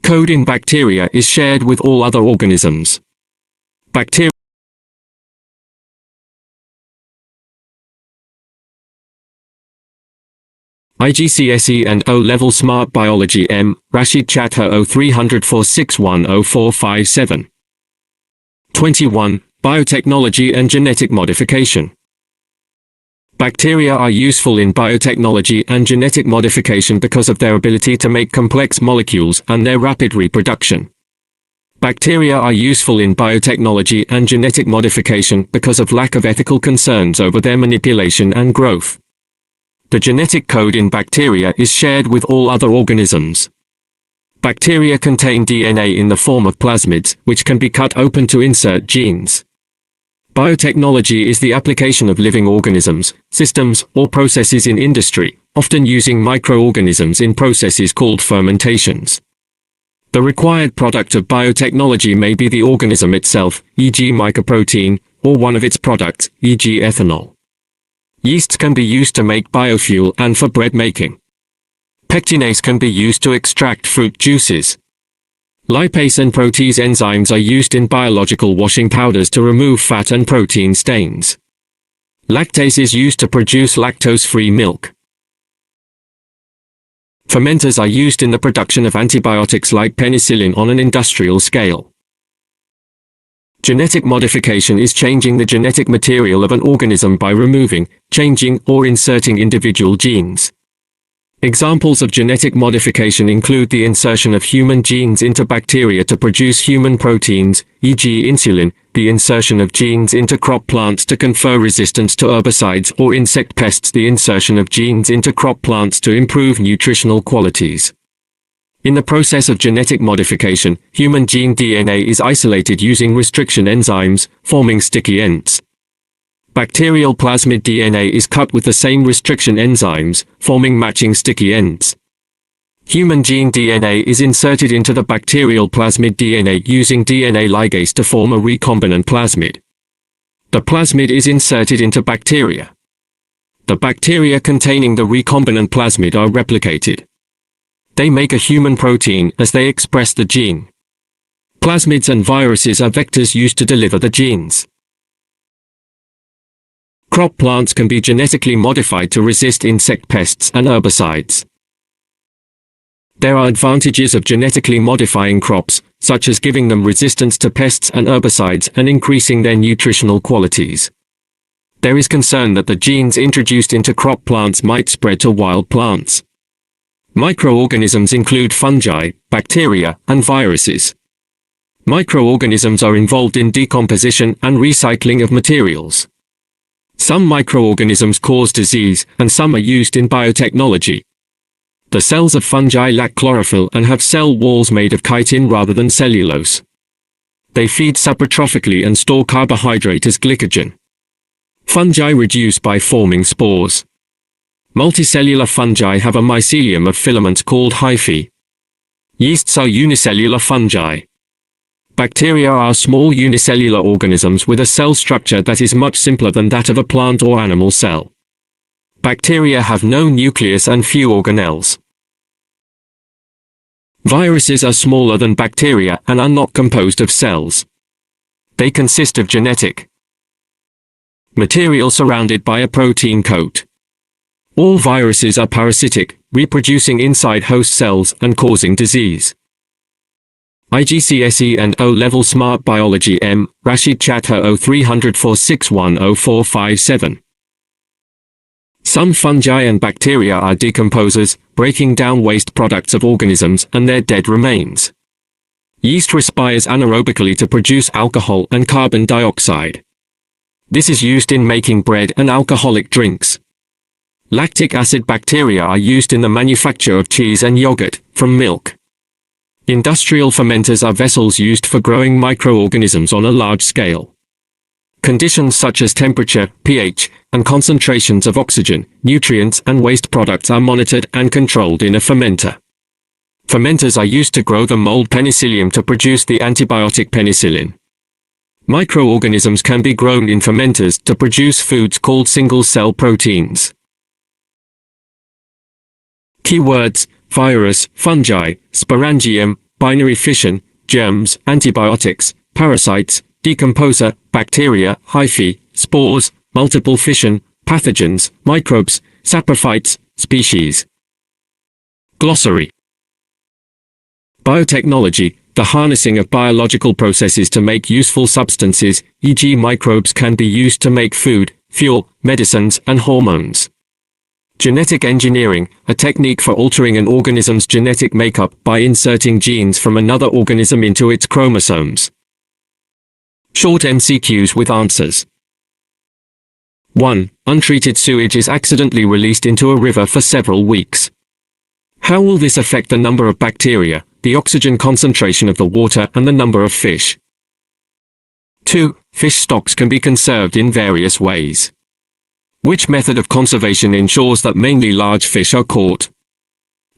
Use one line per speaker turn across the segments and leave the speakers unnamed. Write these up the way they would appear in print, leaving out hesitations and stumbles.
code in bacteria is shared with all other organisms. Bacteria IGCSE and O-Level Smart Biology M. Rashid Chatter 030046104457. 21. Biotechnology and Genetic Modification. Bacteria are useful in biotechnology and genetic modification because of their ability to make complex molecules and their rapid reproduction. Bacteria are useful in biotechnology and genetic modification because of lack of ethical concerns over their manipulation and growth. The genetic code in bacteria is shared with all other organisms. Bacteria contain DNA in the form of plasmids, which can be cut open to insert genes. Biotechnology is the application of living organisms, systems, or processes in industry, often using microorganisms in processes called fermentations. The required product of biotechnology may be the organism itself, e.g. mycoprotein, or one of its products, e.g. ethanol. Yeasts can be used to make biofuel and for bread making. Pectinase can be used to extract fruit juices. Lipase and protease enzymes are used in biological washing powders to remove fat and protein stains. Lactase is used to produce lactose-free milk. Fermenters are used in the production of antibiotics like penicillin on an industrial scale. Genetic modification is changing the genetic material of an organism by removing, changing, or inserting individual genes. Examples of genetic modification include the insertion of human genes into bacteria to produce human proteins, e.g. insulin, the insertion of genes into crop plants to confer resistance to herbicides or insect pests, the insertion of genes into crop plants to improve nutritional qualities. In the process of genetic modification, human gene DNA is isolated using restriction enzymes, forming sticky ends. Bacterial plasmid DNA is cut with the same restriction enzymes, forming matching sticky ends. Human gene DNA is inserted into the bacterial plasmid DNA using DNA ligase to form a recombinant plasmid. The plasmid is inserted into bacteria. The bacteria containing the recombinant plasmid are replicated. They make a human protein as they express the gene. Plasmids and viruses are vectors used to deliver the genes. Crop plants can be genetically modified to resist insect pests and herbicides. There are advantages of genetically modifying crops, such as giving them resistance to pests and herbicides and increasing their nutritional qualities. There is concern that the genes introduced into crop plants might spread to wild plants. Microorganisms include fungi, bacteria, and viruses. Microorganisms are involved in decomposition and recycling of materials. Some microorganisms cause disease, and some are used in biotechnology. The cells of fungi lack chlorophyll and have cell walls made of chitin rather than cellulose. They feed saprotrophically and store carbohydrate as glycogen. Fungi reduce by forming spores. Multicellular fungi have a mycelium of filaments called hyphae. Yeasts are unicellular fungi. Bacteria are small unicellular organisms with a cell structure that is much simpler than that of a plant or animal cell. Bacteria have no nucleus and few organelles. Viruses are smaller than bacteria and are not composed of cells. They consist of genetic material surrounded by a protein coat. All viruses are parasitic, reproducing inside host cells and causing disease. IGCSE and O-Level Smart Biology M. Rashid Chatter 030046104457. Some fungi and bacteria are decomposers, breaking down waste products of organisms and their dead remains. Yeast respires anaerobically to produce alcohol and carbon dioxide. This is used in making bread and alcoholic drinks. Lactic acid bacteria are used in the manufacture of cheese and yogurt, from milk. Industrial fermenters are vessels used for growing microorganisms on a large scale. Conditions such as temperature, pH, and concentrations of oxygen, nutrients, and waste products are monitored and controlled in a fermenter. Fermenters are used to grow the mold penicillium to produce the antibiotic penicillin. Microorganisms can be grown in fermenters to produce foods called single-cell proteins. Keywords: virus, fungi, sporangium, binary fission, germs, antibiotics, parasites, decomposer, bacteria, hyphae, spores, multiple fission, pathogens, microbes, saprophytes, species. Glossary. Biotechnology, the harnessing of biological processes to make useful substances, e.g. microbes, can be used to make food, fuel, medicines, and hormones. Genetic engineering, a technique for altering an organism's genetic makeup by inserting genes from another organism into its chromosomes. Short MCQs with answers. 1. Untreated sewage is accidentally released into a river for several weeks. How will this affect the number of bacteria, the oxygen concentration of the water, and the number of fish? 2. Fish stocks can be conserved in various ways. Which method of conservation ensures that mainly large fish are caught?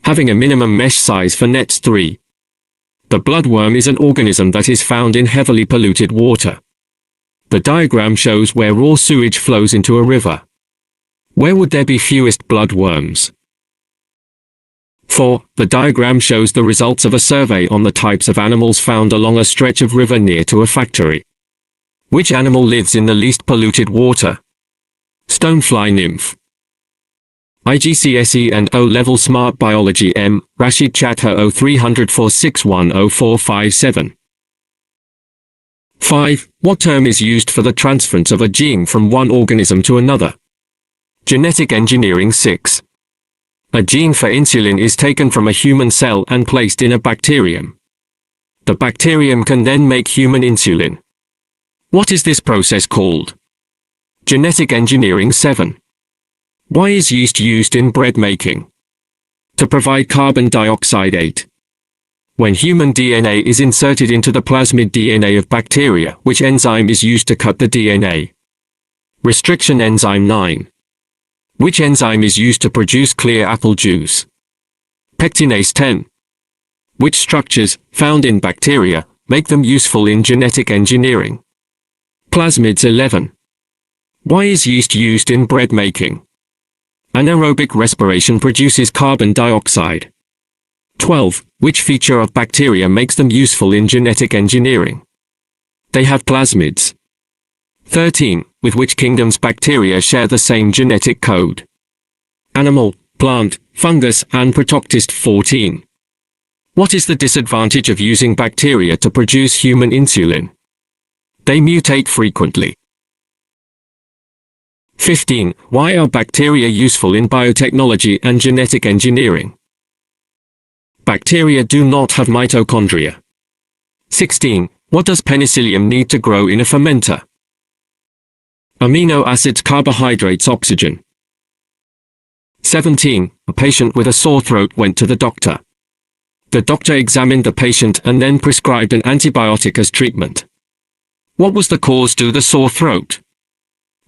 Having a minimum mesh size for nets. 3. The bloodworm is an organism that is found in heavily polluted water. The diagram shows where raw sewage flows into a river. Where would there be fewest bloodworms? 4. The diagram shows the results of a survey on the types of animals found along a stretch of river near to a factory. Which animal lives in the least polluted water? Stonefly nymph. IGCSE and O-Level Smart Biology M. Rashid Chatha 030046100457. 5. What term is used for the transference of a gene from one organism to another? Genetic engineering. 6. A gene for insulin is taken from a human cell and placed in a bacterium. The bacterium can then make human insulin. What is this process called? Genetic engineering. 7. Why is yeast used in bread making? To provide carbon dioxide. 8. When human DNA is inserted into the plasmid DNA of bacteria, which enzyme is used to cut the DNA? Restriction enzyme. 9. Which enzyme is used to produce clear apple juice? Pectinase. 10. Which structures, found in bacteria, make them useful in genetic engineering? Plasmids. 11. Why is yeast used in bread making? Anaerobic respiration produces carbon dioxide. 12. Which feature of bacteria makes them useful in genetic engineering? They have plasmids. 13. With which kingdoms bacteria share the same genetic code? Animal, plant, fungus, and protoctist. 14. What is the disadvantage of using bacteria to produce human insulin? They mutate frequently. 15. Why are bacteria useful in biotechnology and genetic engineering? Bacteria do not have mitochondria. 16. What does penicillium need to grow in a fermenter? Amino acids, carbohydrates, oxygen. 17. A patient with a sore throat went to the doctor. The doctor examined the patient and then prescribed an antibiotic as treatment. What was the cause to the sore throat?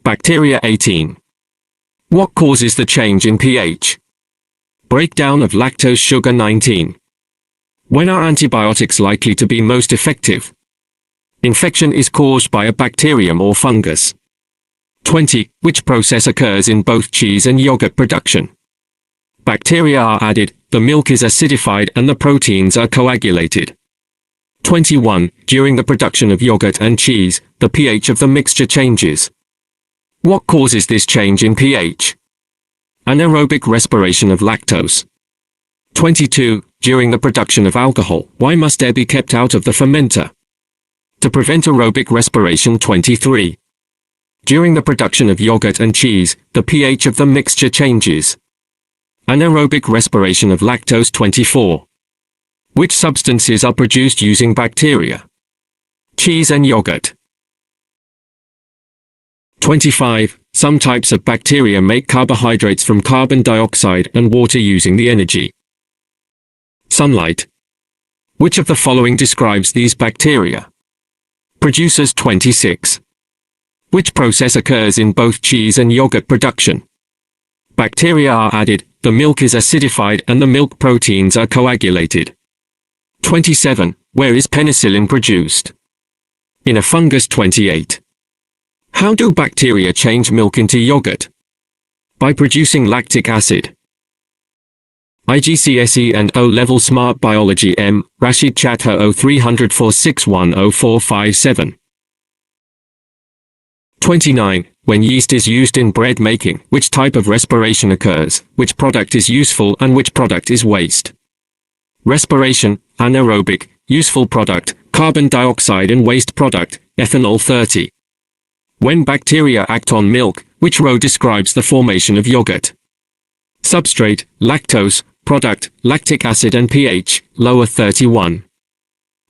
Bacteria. 18. What causes the change in pH? Breakdown of lactose sugar. 19. When are antibiotics likely to be most effective? Infection is caused by a bacterium or fungus. 20. Which process occurs in both cheese and yogurt production? Bacteria are added, the milk is acidified, and the proteins are coagulated. 21. During the production of yogurt and cheese, the pH of the mixture changes. What causes this change in pH? Anaerobic respiration of lactose. 22. During the production of alcohol, why must air be kept out of the fermenter? To prevent aerobic respiration. 23. During the production of yogurt and cheese, the pH of the mixture changes. Anaerobic respiration of lactose. 24. Which substances are produced using bacteria? Cheese and yogurt. 25. Some types of bacteria make carbohydrates from carbon dioxide and water using the energy sunlight. Which of the following describes these bacteria? Producers. 26. Which process occurs in both cheese and yogurt production? Bacteria are added, the milk is acidified, and the milk proteins are coagulated. 27. Where is penicillin produced? In a fungus. 28. How do bacteria change milk into yogurt? By producing lactic acid. IGCSE and O-Level Smart Biology M. Rashid Chatha 030046104457. 29. When yeast is used in bread making, which type of respiration occurs, which product is useful and which product is waste? Respiration, anaerobic, useful product, carbon dioxide and waste product, ethanol 30. When bacteria act on milk, which row describes the formation of yogurt? Substrate, lactose, product, lactic acid and pH, lower 31.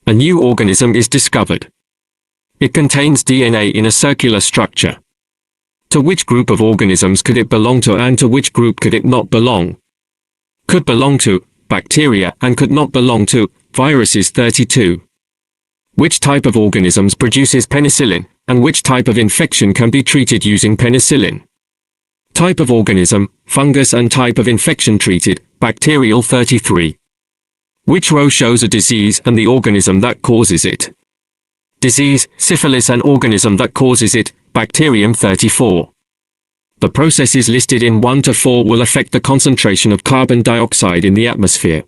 A new organism is discovered. It contains DNA in a circular structure. To which group of organisms could it belong to and to which group could it not belong? Could belong to, bacteria, and could not belong to, viruses 32. Which type of organisms produces penicillin, and which type of infection can be treated using penicillin? Type of organism, fungus and type of infection treated, bacterial 33. Which row shows a disease and the organism that causes it? Disease, syphilis and organism that causes it, bacterium 34. The processes listed in 1 to 4 will affect the concentration of carbon dioxide in the atmosphere.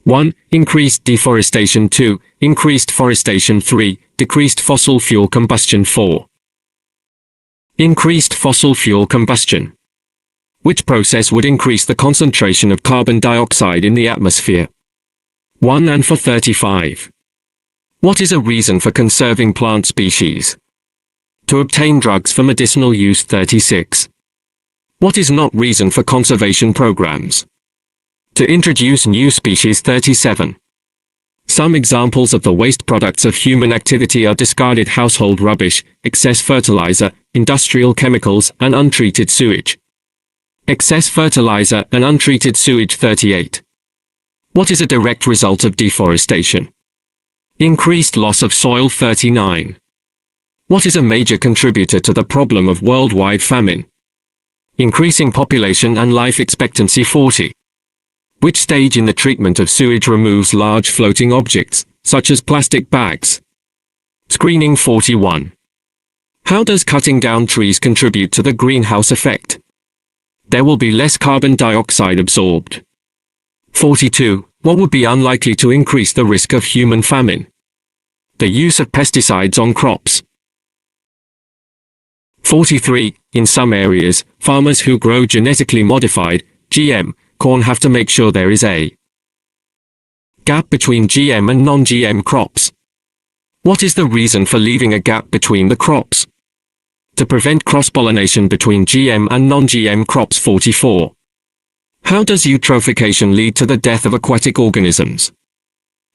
1. Increased deforestation 2. Increased forestation 3. Decreased fossil fuel combustion 4. Increased fossil fuel combustion. Which process would increase the concentration of carbon dioxide in the atmosphere? 1 and for 35. What is a reason for conserving plant species? To obtain drugs for medicinal use 36. What is not reason for conservation programs? To introduce new species 37. Some examples of the waste products of human activity are discarded household rubbish, excess fertilizer, industrial chemicals, and untreated sewage. Excess fertilizer and untreated sewage 38. What is a direct result of deforestation? Increased loss of soil 39. What is a major contributor to the problem of worldwide famine? Increasing population and life expectancy 40. Which stage in the treatment of sewage removes large floating objects, such as plastic bags? Screening 41. How does cutting down trees contribute to the greenhouse effect? There will be less carbon dioxide absorbed. 42. What would be unlikely to increase the risk of human famine? The use of pesticides on crops. 43. In some areas, farmers who grow genetically modified, GM, corn have to make sure there is a gap between GM and non-GM crops. What is the reason for leaving a gap between the crops? To prevent cross-pollination between GM and non-GM crops 44. How does eutrophication lead to the death of aquatic organisms?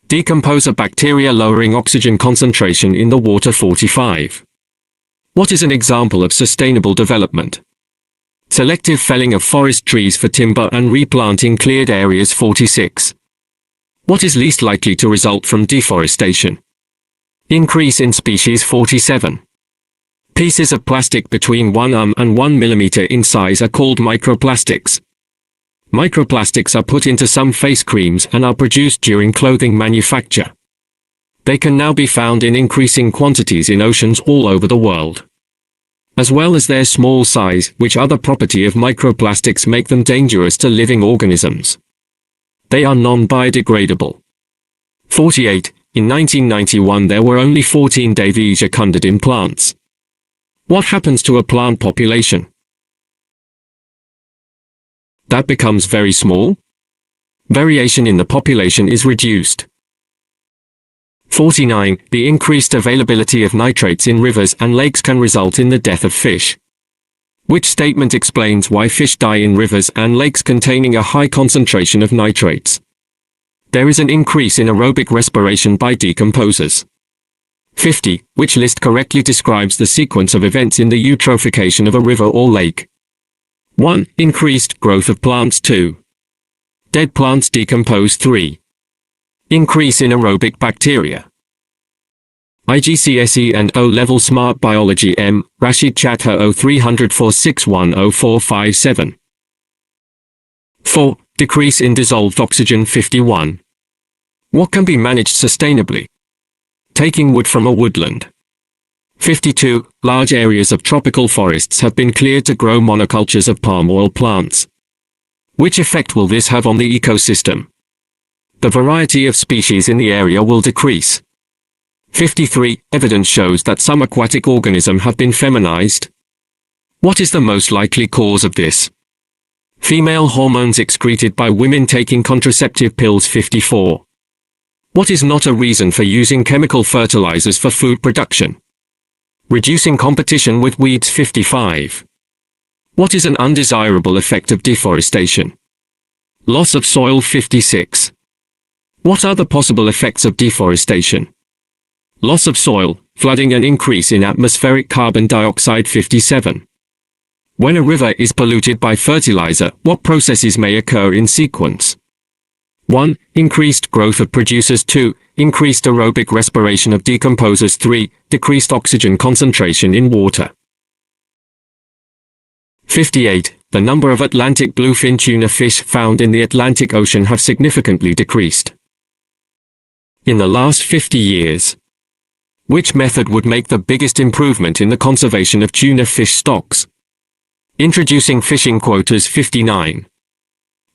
Decompose a bacteria lowering oxygen concentration in the water 45. What is an example of sustainable development? Selective felling of forest trees for timber and replanting cleared areas 46. What is least likely to result from deforestation? Increase in species 47. Pieces of plastic between 1 and 1 mm in size are called microplastics. Microplastics are put into some face creams and are produced during clothing manufacture. They can now be found in increasing quantities in oceans all over the world. As well as their small size, which other property of microplastics make them dangerous to living organisms. They are non-biodegradable. 48. In 1991 there were only 14 Davy ejecunded in plants. What happens to a plant population? That becomes very small. Variation in the population is reduced. 49. The increased availability of nitrates in rivers and lakes can result in the death of fish. Which statement explains why fish die in rivers and lakes containing a high concentration of nitrates? There is an increase in aerobic respiration by decomposers. 50. Which list correctly describes the sequence of events in the eutrophication of a river or lake? 1. Increased growth of plants 2. Dead plants decompose 3. Increase in aerobic bacteria. IGCSE and O-Level Smart Biology M. Rashid Chatha 030046104457. 4. Decrease in dissolved oxygen 51. What can be managed sustainably? Taking wood from a woodland. 52. Large areas of tropical forests have been cleared to grow monocultures of palm oil plants. Which effect will this have on the ecosystem? The variety of species in the area will decrease. 53. Evidence shows that some aquatic organisms have been feminized. What is the most likely cause of this? Female hormones excreted by women taking contraceptive pills. 54. What is not a reason for using chemical fertilizers for food production? Reducing competition with weeds. 55. What is an undesirable effect of deforestation? Loss of soil. 56. What are the possible effects of deforestation? Loss of soil, flooding and increase in atmospheric carbon dioxide. 57. When a river is polluted by fertilizer, what processes may occur in sequence? 1. Increased growth of producers. 2. Increased aerobic respiration of decomposers. 3. Decreased oxygen concentration in water. 58. The number of Atlantic bluefin tuna fish found in the Atlantic Ocean have significantly decreased in the last 50 years. Which method would make the biggest improvement in the conservation of tuna fish stocks? Introducing fishing quotas. 59.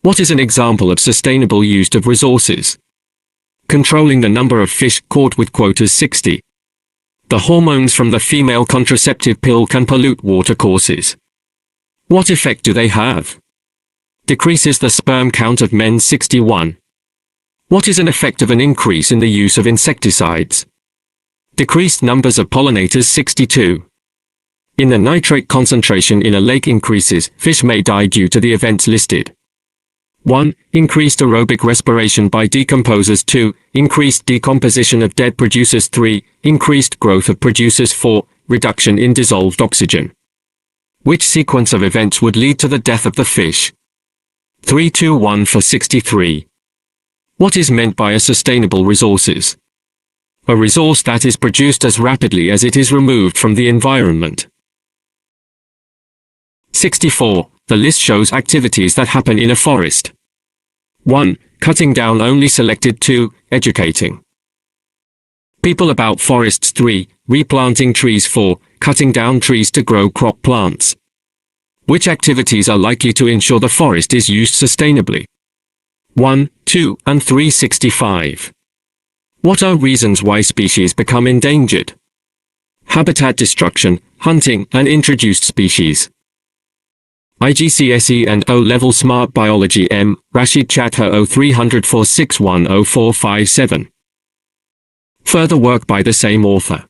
What is an example of sustainable use of resources? Controlling the number of fish caught with quotas. 60. The hormones from the female contraceptive pill can pollute watercourses. What effect do they have? Decreases the sperm count of men. 61. What is an effect of an increase in the use of insecticides? Decreased numbers of pollinators. 62. In the nitrate concentration in a lake increases, fish may die due to the events listed. 1. Increased aerobic respiration by decomposers. 2. Increased decomposition of dead producers. 3. Increased growth of producers. 4. Reduction in dissolved oxygen. Which sequence of events would lead to the death of the fish? 3, 2, 1 for 63. What is meant by a sustainable resources? A resource that is produced as rapidly as it is removed from the environment. 64. The list shows activities that happen in a forest. 1. Cutting down only selected. 2. Educating people about forests. 3. Replanting trees. 4. Cutting down trees to grow crop plants. Which activities are likely to ensure the forest is used sustainably? 1, 2, and 3. 65. What are reasons why species become endangered? Habitat destruction, hunting, and introduced species. IGCSE and O-Level Smart Biology. M. Rashid Chatha 0300 461 0457. Further work by the same author.